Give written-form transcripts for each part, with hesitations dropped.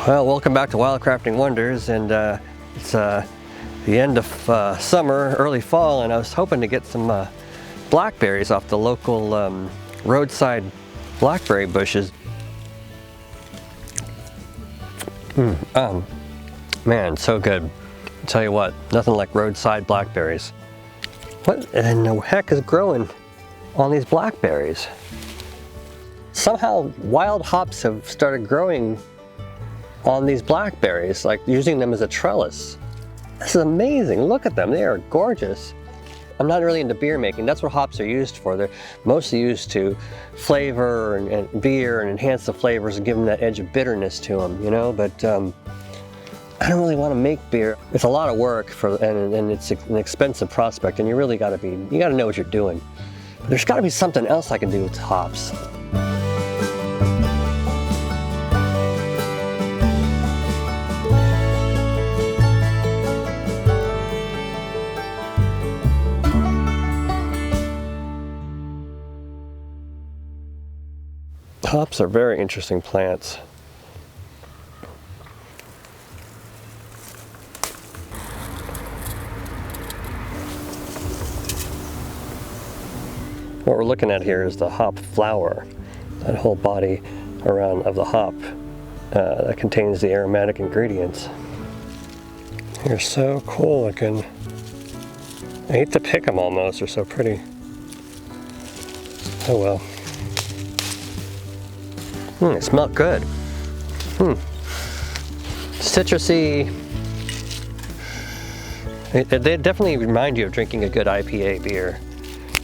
Well, welcome back to Wildcrafting Wonders, and it's the end of summer, early fall, and I was hoping to get some blackberries off the local roadside blackberry bushes. Man, so good. I'll tell you what, nothing like roadside blackberries. What in the heck is growing on these blackberries? Somehow wild hops have started growing on these blackberries, like using them as a trellis. This is amazing. Look at them. They are gorgeous. I'm not really into beer making. That's what hops are used for. They're mostly used to flavor and beer and enhance the flavors and give them that edge of bitterness to them, you know, but I don't really want to make beer. It's a lot of work and it's an expensive prospect, and you really got to know what you're doing. But there's got to be something else I can do with hops. Hops are very interesting plants. What we're looking at here is the hop flower, that whole body around of the hop that contains the aromatic ingredients. They're so cool looking. I hate to pick them almost, they're so pretty. Oh well. They smell good. Citrusy. They definitely remind you of drinking a good IPA beer.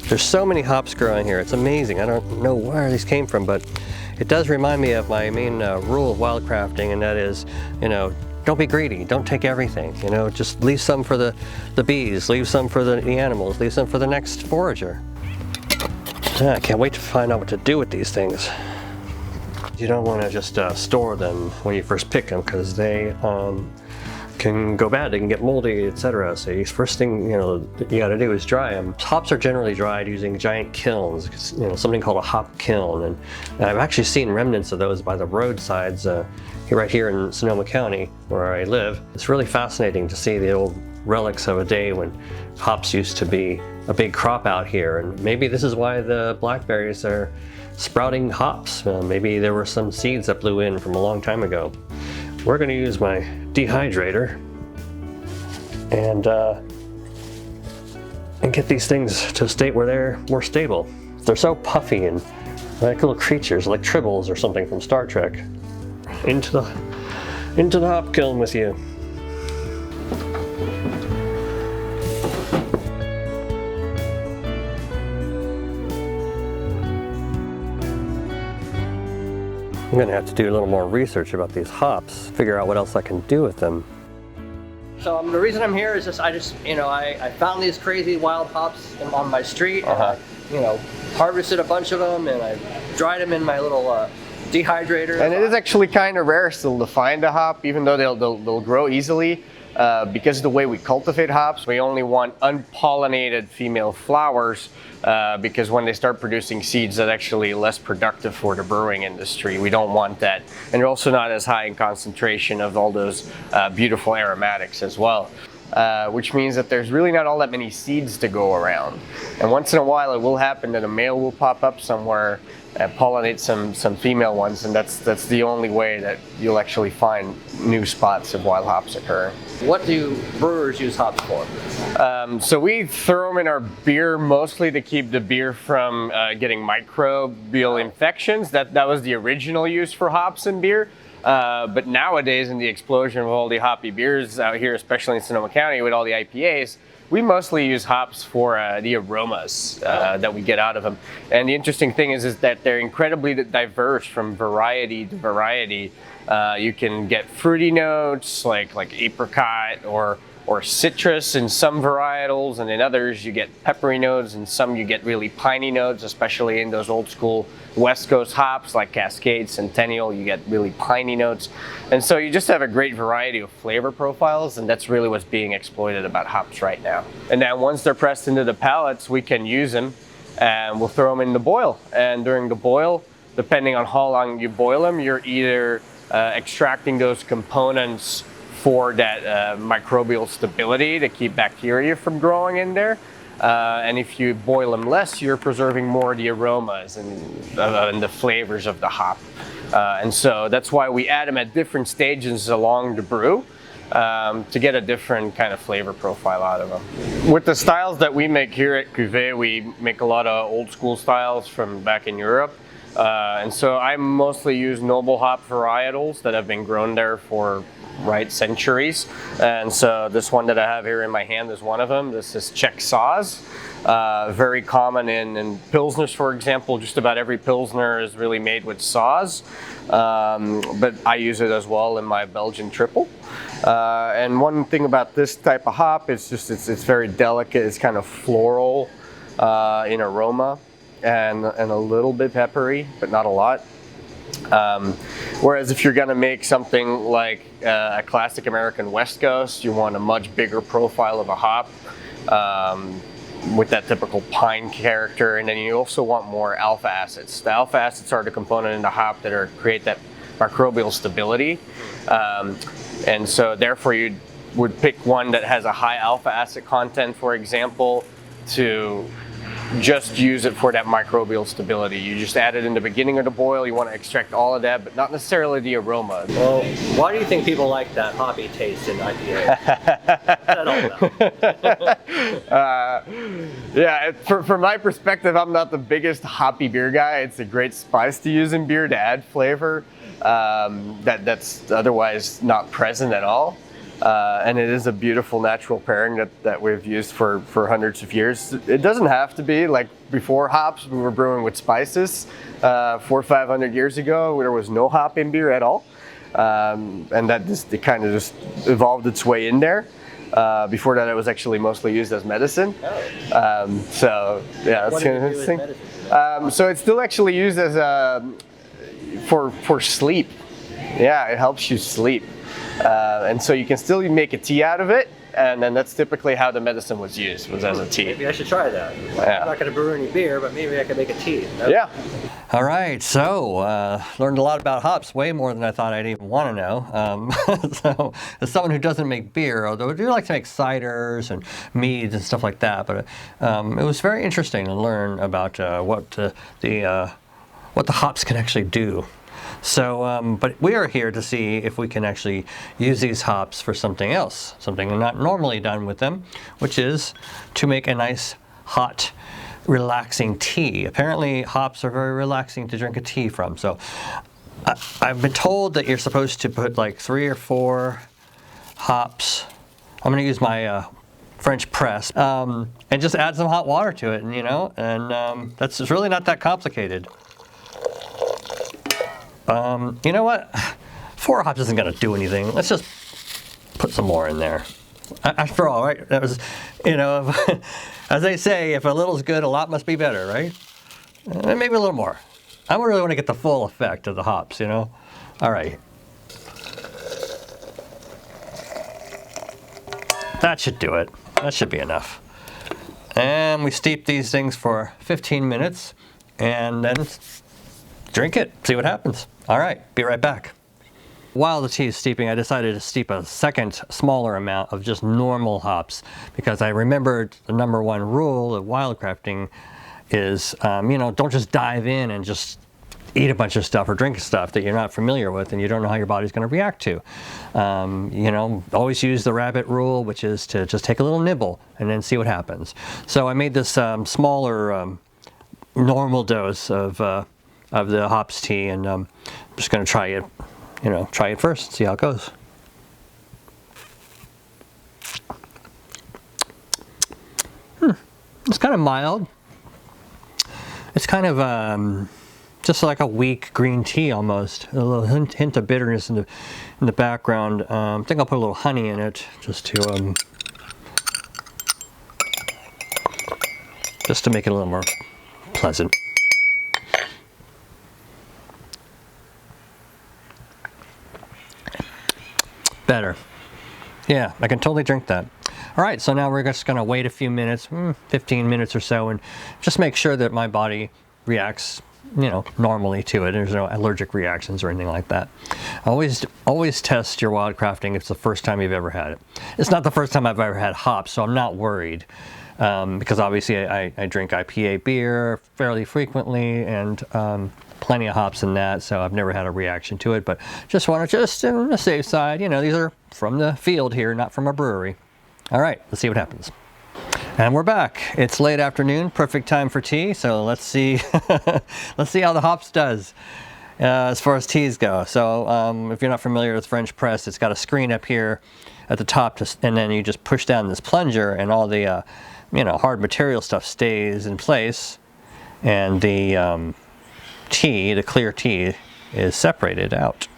There's so many hops growing here. It's amazing. I don't know where these came from, but it does remind me of my main rule of wildcrafting, and that is, you know, don't be greedy. Don't take everything. You know, just leave some for the bees, leave some for the animals, leave some for the next forager. I can't wait to find out what to do with these things. You don't want to just store them when you first pick them, because they can go bad, they can get moldy, etc. So first thing you got to do is dry them. Hops are generally dried using giant kilns, something called a hop kiln, and I've actually seen remnants of those by the roadsides right here in Sonoma County where I live. It's really fascinating to see the old relics of a day when hops used to be a big crop out here, and maybe this is why the blackberries are sprouting hops. Maybe there were some seeds that blew in from a long time ago. We're going to use my dehydrator and get these things to a state where they're more stable. They're so puffy and like little creatures, like tribbles or something from Star Trek. Into the hop kiln with you. I'm gonna have to do a little more research about these hops, figure out what else I can do with them. So the reason I'm here is I found these crazy wild hops on my street. And harvested a bunch of them, and I dried them in my little dehydrator. And it is actually kind of rare still to find a hop, even though they'll grow easily. Because of the way we cultivate hops, we only want unpollinated female flowers because when they start producing seeds, that's actually less productive for the brewing industry. We don't want that. And they're also not as high in concentration of all those beautiful aromatics as well. Which means that there's really not all that many seeds to go around. And once in a while it will happen that a male will pop up somewhere and pollinate some female ones, and that's the only way that you'll actually find new spots of wild hops occur. What do brewers use hops for? So we throw them in our beer mostly to keep the beer from getting microbial infections. That was the original use for hops in beer. But nowadays, in the explosion of all the hoppy beers out here, especially in Sonoma County with all the IPAs, we mostly use hops for the aromas that we get out of them. And the interesting thing is that they're incredibly diverse from variety to variety. You can get fruity notes like apricot or citrus in some varietals, and in others you get peppery notes, and some you get really piney notes, especially in those old school West Coast hops like Cascade, Centennial, you get really piney notes. And so you just have a great variety of flavor profiles, and that's really what's being exploited about hops right now. And now once they're pressed into the pallets, we can use them, and we'll throw them in the boil. And during the boil, depending on how long you boil them, you're either extracting those components for that microbial stability to keep bacteria from growing in there. And if you boil them less, you're preserving more of the aromas and the flavors of the hop. And so that's why we add them at different stages along the brew to get a different kind of flavor profile out of them. With the styles that we make here at Cuvée, we make a lot of old school styles from back in Europe. And so I mostly use noble hop varietals that have been grown there for centuries. And so this one that I have here in my hand is one of them. This is Czech Saaz. Very common in Pilsners, for example. Just about every Pilsner is really made with Saaz. But I use it as well in my Belgian triple. And one thing about this type of hop is just it's very delicate. It's kind of floral in aroma and a little bit peppery, but not a lot. Whereas if you're going to make something like a classic American West Coast, you want a much bigger profile of a hop with that typical pine character, and then you also want more alpha acids. The alpha acids are the component in the hop that create that microbial stability, and so therefore you would pick one that has a high alpha acid content, for example, to just use it for that microbial stability. You just add it in the beginning of the boil. You want to extract all of that, but not necessarily the aroma. Well, why do you think people like that hoppy taste in IPA? I don't know. Yeah, from my perspective, I'm not the biggest hoppy beer guy. It's a great spice to use in beer to add flavor that's otherwise not present at all. And it is a beautiful natural pairing that we've used for hundreds of years. It doesn't have to be like before hops. We were brewing with spices 400 or 500 years ago. There was no hop in beer at all, and that it kind of just evolved its way in there. Before that, it was actually mostly used as medicine. So yeah, that's kind of interesting. So it's still actually used as for sleep. Yeah, it helps you sleep. And so you can still make a tea out of it, and then that's typically how the medicine was used, was as a tea. Maybe I should try that. Yeah. I'm not going to brew any beer, but maybe I can make a tea. Yeah. All right, so learned a lot about hops, way more than I thought I'd even want to know. So as someone who doesn't make beer, although I do like to make ciders and meads and stuff like that, but it was very interesting to learn about what the hops can actually do. So, but we are here to see if we can actually use these hops for something else, something not normally done with them, which is to make a nice, hot, relaxing tea. Apparently, hops are very relaxing to drink a tea from. So, I've been told that you're supposed to put like 3 or 4 hops. I'm going to use my French press and just add some hot water to it, and that's it's really not that complicated. You know what? 4 hops isn't going to do anything. Let's just put some more in there. After all, right? That was, as they say, if a little's good, a lot must be better, right? Maybe a little more. I really want to get the full effect of the hops, All right. That should do it. That should be enough. And we steep these things for 15 minutes, and then drink it, see what happens. All right, be right back. While the tea is steeping, I decided to steep a second smaller amount of just normal hops because I remembered the #1 rule of wildcrafting is, don't just dive in and just eat a bunch of stuff or drink stuff that you're not familiar with and you don't know how your body's going to react to. Always use the rabbit rule, which is to just take a little nibble and then see what happens. So I made this smaller normal dose of the hops tea, and I'm just going to try it, try it first, see how it goes. It's kind of mild. It's kind of just like a weak green tea almost. A little hint of bitterness in the background. I think I'll put a little honey in it just to make it a little more pleasant. Better. Yeah, I can totally drink that. All right, so now we're just going to wait a few minutes, 15 minutes or so, and just make sure that my body reacts you know, normally to it. There's no allergic reactions or anything like that. Always test your Wildcrafting if it's the first time you've ever had it. It's not the first time I've ever had hops, so I'm not worried. Because obviously I drink IPA beer fairly frequently, and plenty of hops in that, so I've never had a reaction to it, but just want to on the safe side, you know, these are from the field here, not from a brewery. All right, let's see what happens. And we're back. It's late afternoon, perfect time for tea, so let's see let's see how the hops does as far as teas go. So if you're not familiar with French press, it's got a screen up here at the top, and then you just push down this plunger, and all the you know, hard material stuff stays in place, and the tea, the clear tea, is separated out.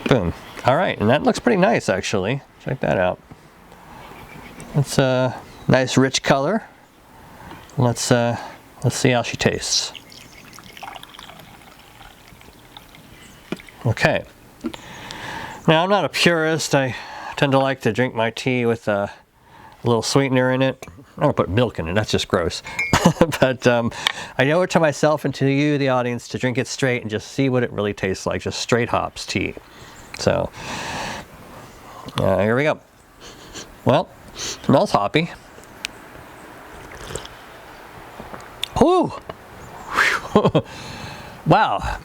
Boom. All right, and that looks pretty nice actually. Check that out. It's a nice rich color. Let's see how she tastes. Okay. Now I'm not a purist. I tend to like to drink my tea with a little sweetener in it. I don't put milk in it, that's just gross. But I owe it to myself and to you, the audience, to drink it straight and just see what it really tastes like, just straight hops tea. So, here we go. Well, smells hoppy. Whew! Wow.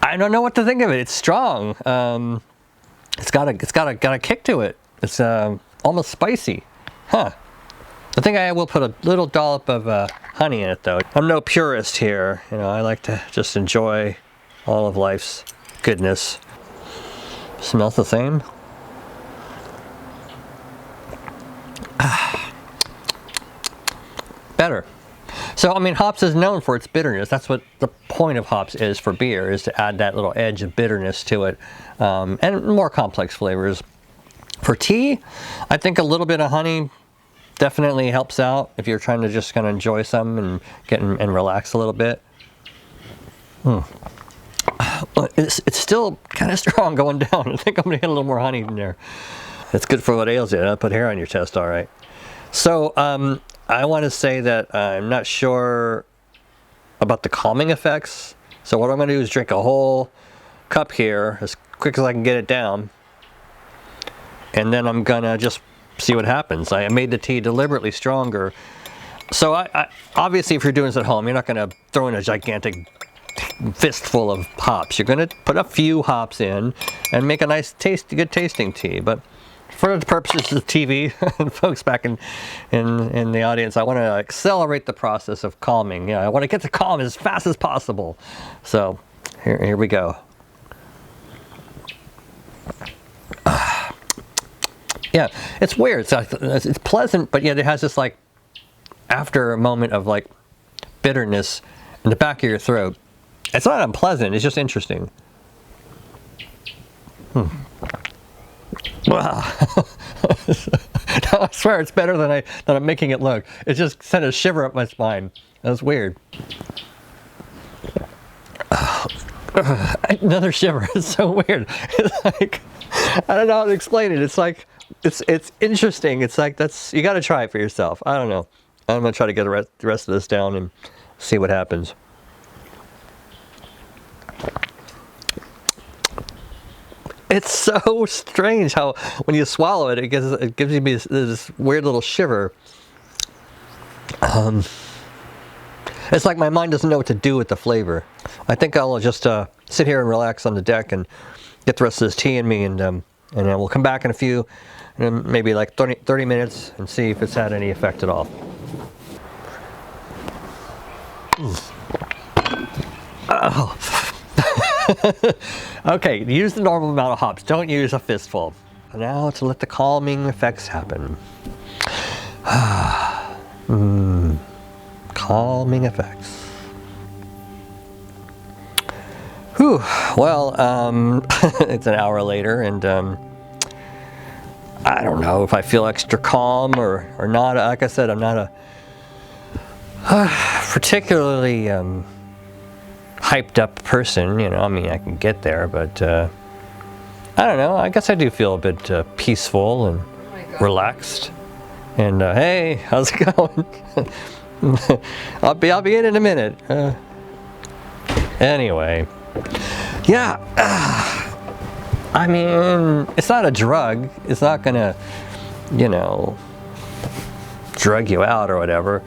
I don't know what to think of it. It's strong. It's got a kick to it. It's almost spicy. Huh. I think I will put a little dollop of honey in it though. I'm no purist here. You know, I like to just enjoy all of life's goodness. Smells the same. Better. So, I mean, hops is known for its bitterness. That's what the point of hops is for beer, is to add that little edge of bitterness to it, and more complex flavors. For tea, I think a little bit of honey definitely helps out if you're trying to just kind of enjoy some and get and relax a little bit. It's still kind of strong going down. I think I'm gonna get a little more honey in there. It's good for what ails you. I'll put hair on your chest, all right. So I want to say that I'm not sure about the calming effects. So what I'm going to do is drink a whole cup here as quick as I can get it down. And then I'm going to just see what happens. I made the tea deliberately stronger. So I obviously, if you're doing this at home, you're not going to throw in a gigantic fistful of hops. You're going to put a few hops in and make a nice good tasting tea. But for the purposes of TV and folks back in the audience, I want to accelerate the process of calming. You know, I want to get to calm as fast as possible. So here we go. Yeah, it's weird. It's pleasant, but yet it has this like after a moment of like bitterness in the back of your throat. It's not unpleasant. It's just interesting. Wow. I swear it's better than I'm making it look. It just sent a shiver up my spine. That's weird. Another shiver. It's so weird. It's like, I don't know how to explain it. It's like, it's interesting. It's like, you got to try it for yourself. I don't know. I'm going to try to get the rest of this down and see what happens. It's so strange how when you swallow it, it gives you this weird little shiver. It's like my mind doesn't know what to do with the flavor. I think I'll just sit here and relax on the deck and get the rest of this tea in me, and then we'll come back in a few, maybe like 30 minutes, and see if it's had any effect at all. Oh. Okay, use the normal amount of hops. Don't use a fistful. Now to let the calming effects happen. Calming effects. Whew. Well, it's an hour later, and I don't know if I feel extra calm or not. Like I said, I'm not a particularly hyped up person, you know. I mean, I can get there, but I don't know. I guess I do feel a bit peaceful and relaxed. And hey, how's it going? I'll be in a minute. Anyway, yeah. I mean, it's not a drug. It's not gonna, you know, drug you out or whatever.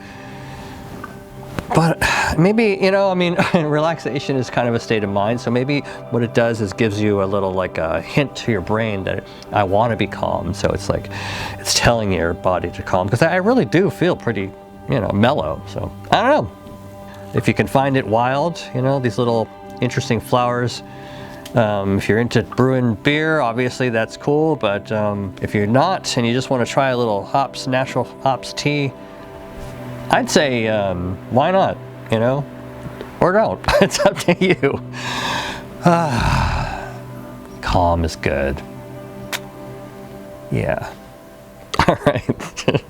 But maybe, you know, I mean, relaxation is kind of a state of mind. So maybe what it does is gives you a little like a hint to your brain that I want to be calm. So it's like, it's telling your body to calm. Because I really do feel pretty, you know, mellow. So I don't know. If you can find it wild, you know, these little interesting flowers. If you're into brewing beer, obviously that's cool. But if you're not and you just want to try a little hops, natural hops tea, I'd say, why not, you know, or don't. It's up to you. Calm is good. Yeah. All right.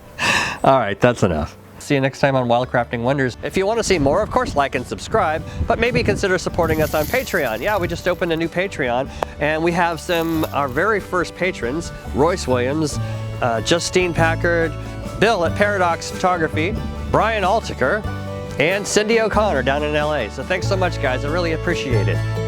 All right, that's enough. See you next time on Wildcrafting Wonders. If you want to see more, of course, like and subscribe, but maybe consider supporting us on Patreon. Yeah, we just opened a new Patreon, and we have our very first patrons, Royce Williams, Justine Packard, Bill at Paradox Photography, Brian Altiker, and Cindy O'Connor down in LA. So thanks so much, guys. I really appreciate it.